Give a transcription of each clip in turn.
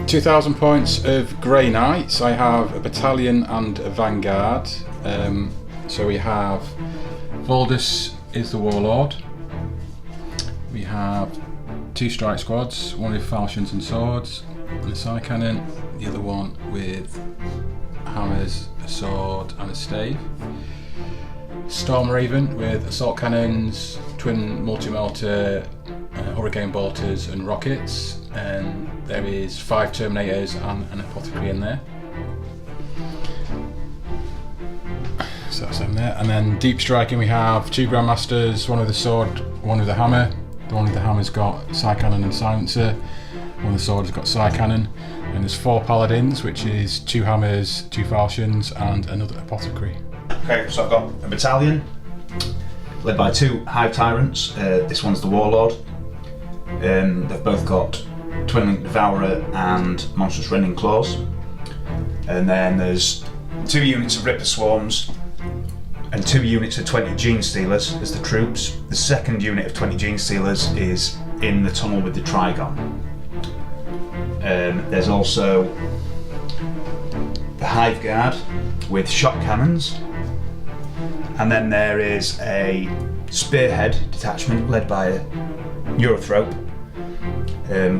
2,000 points of Grey Knights. I have a battalion and a vanguard. So we have Voldus is the warlord. We have 2 strike squads, one with falchions and swords, and a side cannon. The other one with hammers, a sword, and a stave. Storm Raven with assault cannons, twin multi-mortar, hurricane bolters, and rockets. And there is 5 Terminators and an apothecary in there. So that's them there. And then deep striking, we have 2 Grandmasters, one with a sword, one with a hammer. The one with the hammer's got side cannon and silencer. One with the sword has got side cannon. And there's 4 Paladins, which is 2 hammers, 2 falchions, and another apothecary. Okay, so I've got a battalion led by 2 Hive Tyrants. This one's the warlord. They've both got Twin-Link Devourer and Monstrous Rending Claws. And then there's 2 units of Ripper Swarms and 2 units of 20 Gene Stealers as the troops. The second unit of 20 Gene Stealers is in the tunnel with the Trigon. There's also the Hive Guard with shot cannons. And then there is a Spearhead detachment led by a Neurothrope,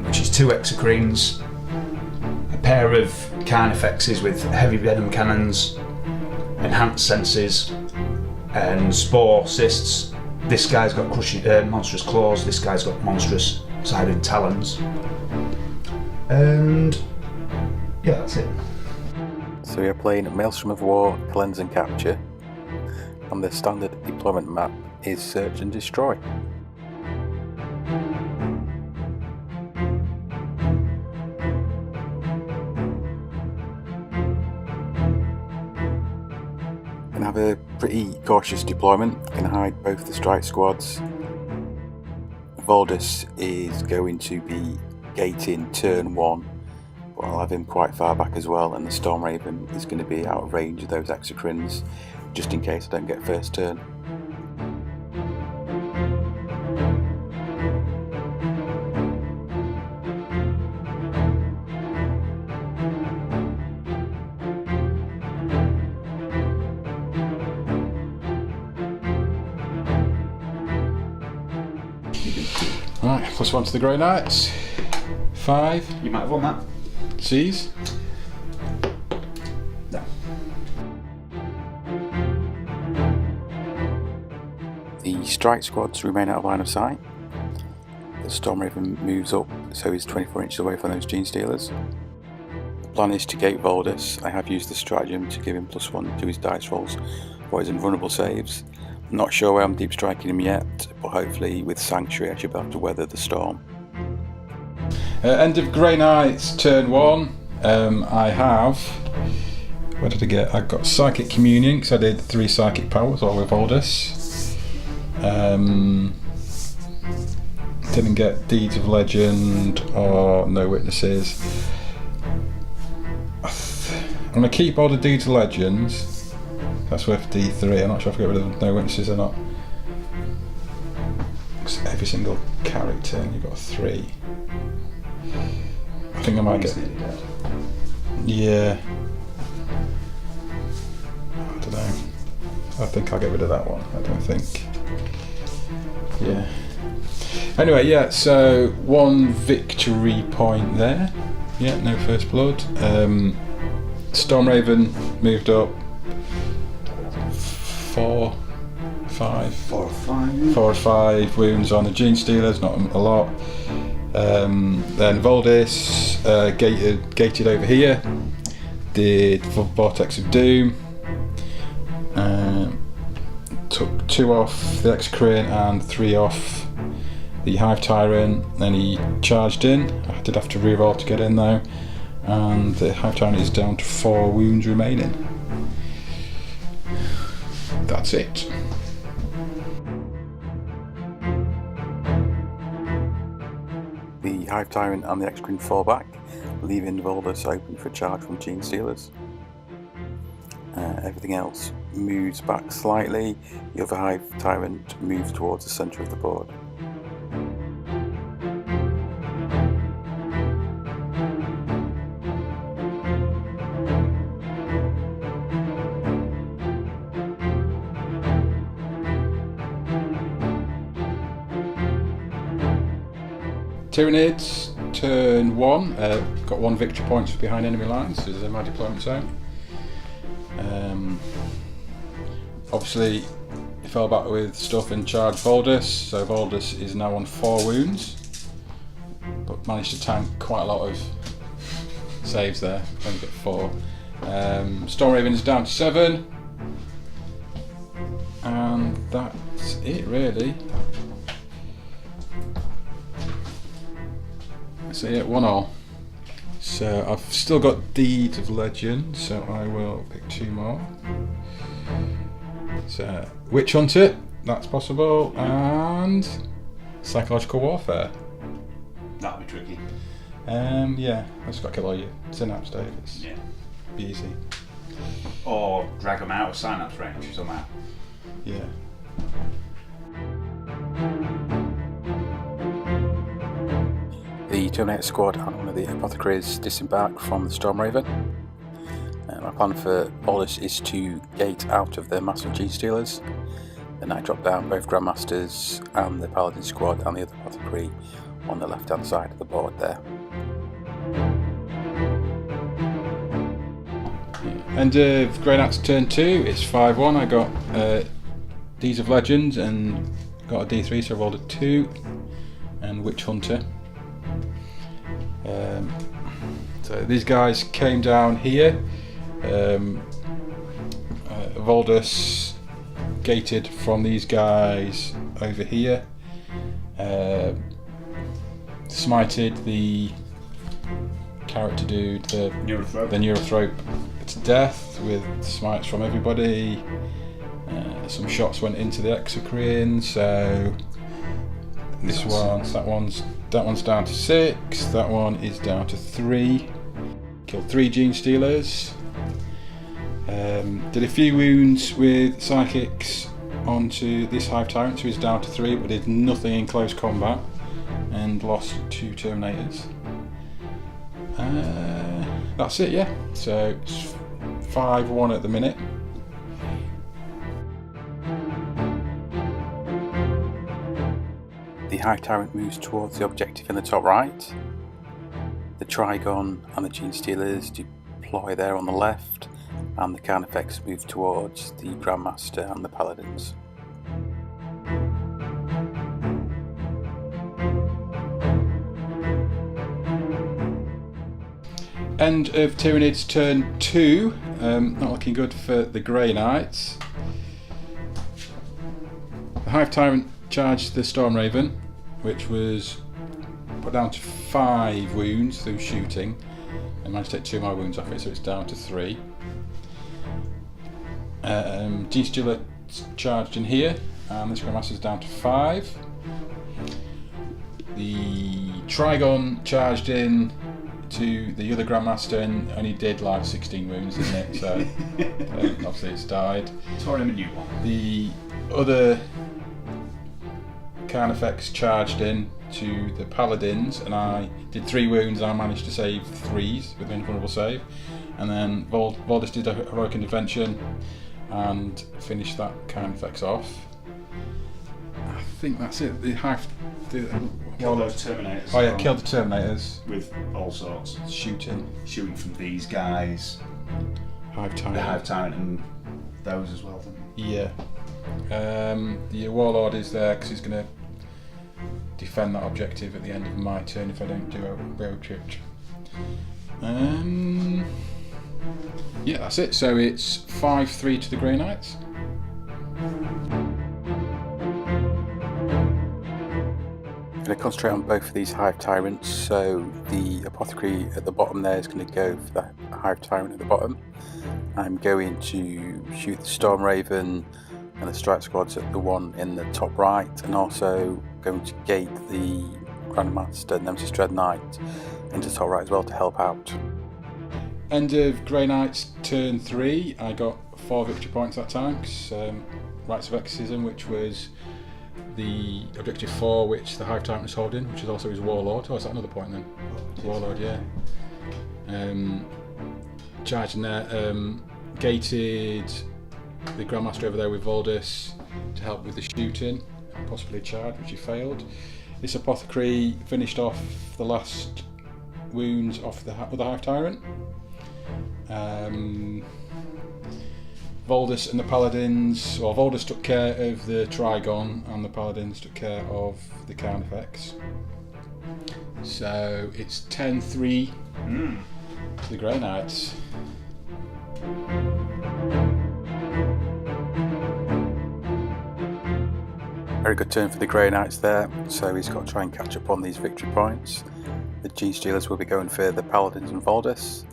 which is 2 Exocrines, a pair of Carnifexes with heavy venom cannons, enhanced senses, and spore cysts. This guy's got crushing, monstrous claws, this guy's got monstrous sided talons. And yeah, that's it. So we are playing Maelstrom of War, Cleanse and Capture, and the standard deployment map is Search and Destroy. Gonna have a pretty cautious deployment. Gonna hide both the strike squads. Voldus is going to be gating turn 1, but I'll have him quite far back as well, and the Storm Raven is going to be out of range of those Exocrines, just in case I don't get first turn. Right, +1 to the Grey Knights. 5. You might have won that. Seize. No. The strike squads remain out of line of sight. The Storm Raven moves up, so he's 24 inches away from those Gene Stealers. The plan is to gate Voldus. I have used the stratagem to give him +1 to his dice rolls for his invulnerable saves. I'm not sure where I'm deep striking him yet, but hopefully with Sanctuary I should be able to weather the storm. End of Grey Knights, turn 1. I have... What did I get? I got Psychic Communion, because I did 3 Psychic Powers, all with Voldus. Didn't get Deeds of Legend or No Witnesses. I'm going to keep all the Deeds of Legends. That's worth D3. I'm not sure if I get rid of No Witnesses or not. Because every single character, and you've got 3. I think I might get. Yeah. I don't know. I think I'll get rid of that one. I don't think. Yeah. Anyway, yeah. So 1 victory point there. Yeah, no first blood. Storm Raven moved up. 4 or 5 wounds on the Gene Stealers, not a lot. Then Voldus gated over here, did Vortex of Doom, took 2 off the Exocrine and 3 off the Hive Tyrant, then he charged in. I did have to reroll to get in though, and the Hive Tyrant is down to 4 wounds remaining. That's it. The Hive Tyrant and the Exocrine fall back, leaving Voldus open for a charge from Gene Stealers. Everything else moves back slightly. The other Hive Tyrant moves towards the centre of the board. Tyranids, turn 1. Got 1 victory points for behind enemy lines. This is my deployment zone. Obviously, he fell back with stuff and charged Voldus, so Voldus is now on 4 wounds, but managed to tank quite a lot of saves there. Only got 4. Storm Raven is down to 7, and that's it really. So yeah, 1-1. So I've still got Deeds of Legend, so I will pick 2 more. So Witch Hunter, that's possible, and Psychological Warfare. That'll be tricky. Yeah, I just got to kill all your synapse, Dave. Yeah. Be easy. Or drag them out of synapse range somehow. Yeah. The Terminator squad and one of the apothecaries disembark from the Storm Raven. My plan for Voldus is to gate out of the massive G-Stealers. Then I drop down both Grandmasters and the Paladin squad and the other apothecary on the left hand side of the board there. End of Grey Knight's turn 2, it's 5-1. I got Deeds of Legends and got a D3, so I rolled a 2, and Witch Hunter. So these guys came down here. Voldus gated from these guys over here. Smited the character dude, the Neurothrope to death with smites from everybody. Some shots went into the Exocrine, so this that one's down to 6, that one is down to 3. Killed 3 Gene Stealers. Did a few wounds with psychics onto this Hive Tyrant, who is down to 3, but did nothing in close combat, and lost 2 Terminators. That's it, yeah. So it's 5-1 at the minute. The Hive Tyrant moves towards the objective in the top right. The Trigon and the Gene Stealers deploy there on the left, and the Carnifex move towards the Grandmaster and the Paladins. End of Tyranids turn 2. Not looking good for the Grey Knights. The Hive Tyrant charged the Storm Raven, which was put down to 5 wounds through shooting, and managed to take 2 more wounds off it, so it's down to 3. G-Stealer charged in here, and this Grandmaster's down to 5. The Trigon charged in to the other Grandmaster and only did like 16 wounds in it, so obviously it's died. Tore him a new one. The other Carnifex charged in to the Paladins, and I did 3 wounds and I managed to save 3s with an invulnerable save. And then Voldus did a heroic intervention and finished that Carnifex off. I think that's it. The Hive Killed those Terminators. Oh yeah, killed the Terminators. With all sorts. Shooting from these guys. Hive Tyrant. The Hive Tyrant and those as well, didn't Yeah. The Warlord is there because he's going to defend that objective at the end of my turn if I don't do a road trip. Yeah, that's it. So it's 5-3 to the Grey Knights. I'm going to concentrate on both of these Hive Tyrants, so the Apothecary at the bottom there is going to go for the Hive Tyrant at the bottom. I'm going to shoot the Storm Raven and the Strike Squads at the one in the top right, and also going to gate the Grandmaster Nemesis Dread Knight into the top right as well to help out. End of Grey Knights turn 3. I got 4 victory points that time, because Rites of Exorcism, which was the objective 4 which the Hive Tyrant was holding, which is also his Warlord. Oh, is that another point then? Warlord, yeah. Charging there, gated the Grandmaster over there with Voldus to help with the shooting, possibly a charge, which he failed. This apothecary finished off the last wounds off the Hive Tyrant. Voldus and the Paladins, well, Voldus took care of the Trigon and the Paladins took care of the Carnifex. So it's 10-3 to the Grey Knights. Very good turn for the Grey Knights there, so he's got to try and catch up on these victory points. The G-Stealers will be going for the Paladins and Voldus,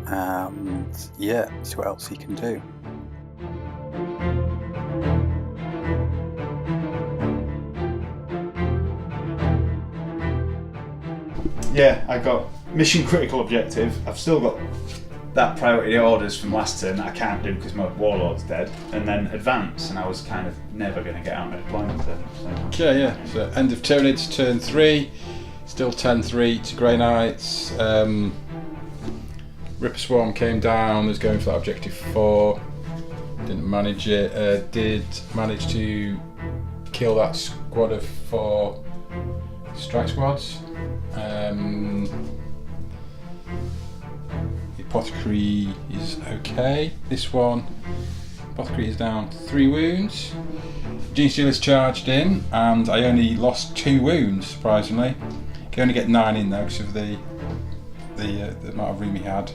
and yeah, see what else he can do. Yeah, I got mission critical objective. I've still got that priority orders from last turn that I can't do because my warlord's dead, and then advance, and I was kind of never going to get out of deployment then. So. Okay, yeah. So end of Tyranids, turn 3, still 10-3 to Grey Knights. Ripper Swarm came down, was going for that objective 4, didn't manage it. Did manage to kill that squad of 4 strike squads. The Apothecary is okay. This one, Apothecary is down 3 wounds. G-Stealers charged in, and I only lost 2 wounds, surprisingly. Can only get 9 in though because of the amount of room he had.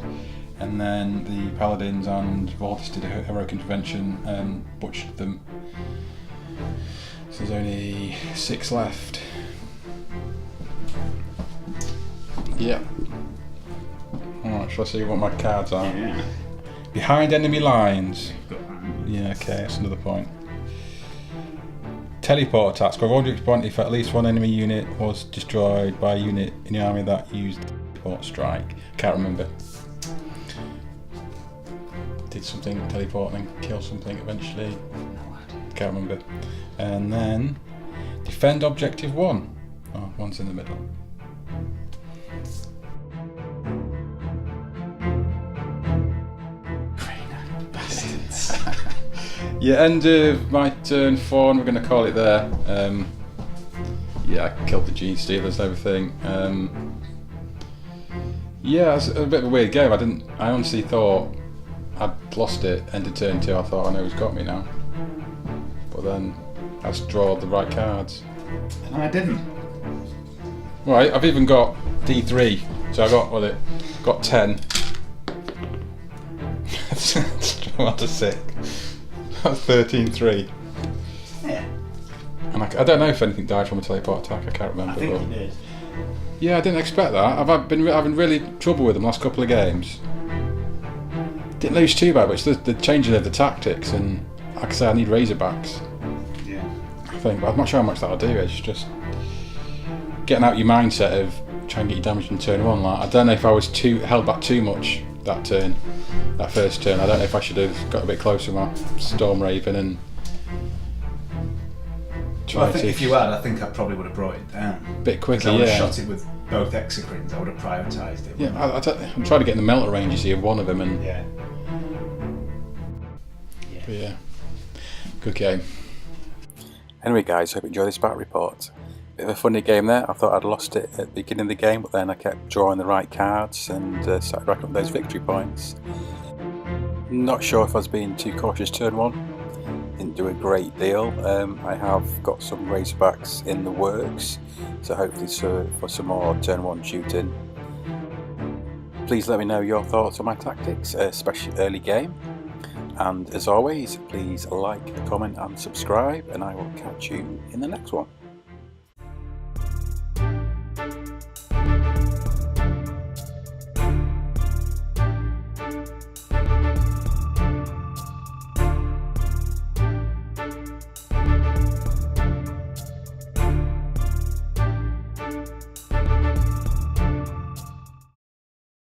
And then the Paladins and Voldus did a heroic intervention and butchered them. So there's only 6 left. Yeah. Alright, shall I see what my cards are? Yeah. Behind enemy lines. Got that. Yeah, okay, that's another point. Teleport attacks. Score 1 point if at least one enemy unit was destroyed by a unit in the army that used teleport strike. Can't remember. Did something teleport and then kill something eventually. No idea. Can't remember. And then defend objective 1. Oh, one's in the middle. Yeah, end of my turn 4, and we're going to call it there. Yeah, I killed the G-Stealers and everything. Yeah, it's a bit of a weird game. I honestly thought I'd lost it. End of turn 2, I thought I know he's got me now. But then I just draw the right cards. And I didn't. Right, I've even got D3, so I got 10. What a sick. That's 13-3. Yeah. And I don't know if anything died from a teleport attack, I can't remember. I think you did. Yeah, I didn't expect that. I've been having really trouble with them last couple of games. Didn't lose too bad, but it's the changing of the tactics, and like I say, I need Razorbacks. Yeah. I think, but I'm not sure how much that'll do. It's just getting out your mindset of trying to get your damage in turn 1. Like, I don't know if I was held back too much that first turn. I don't know if I should have got a bit closer with my Storm Raven and Well, I think if you had, I think I probably would have brought it down. A bit quicker, I would have yeah. shot it with both Exocrines. I would have prioritised it. Yeah, I'm trying to get in the melter ranges here of one of them, and Yeah. but yeah, good game. Anyway guys, hope you enjoyed this battle report. Bit of a funny game there. I thought I'd lost it at the beginning of the game, but then I kept drawing the right cards and started racking up those victory points. Not sure if I was being too cautious turn 1. Didn't do a great deal. I have got some Razorbacks in the works, so hopefully for some more turn 1 shooting. Please let me know your thoughts on my tactics, especially early game. And as always, please like, comment and subscribe, and I will catch you in the next one.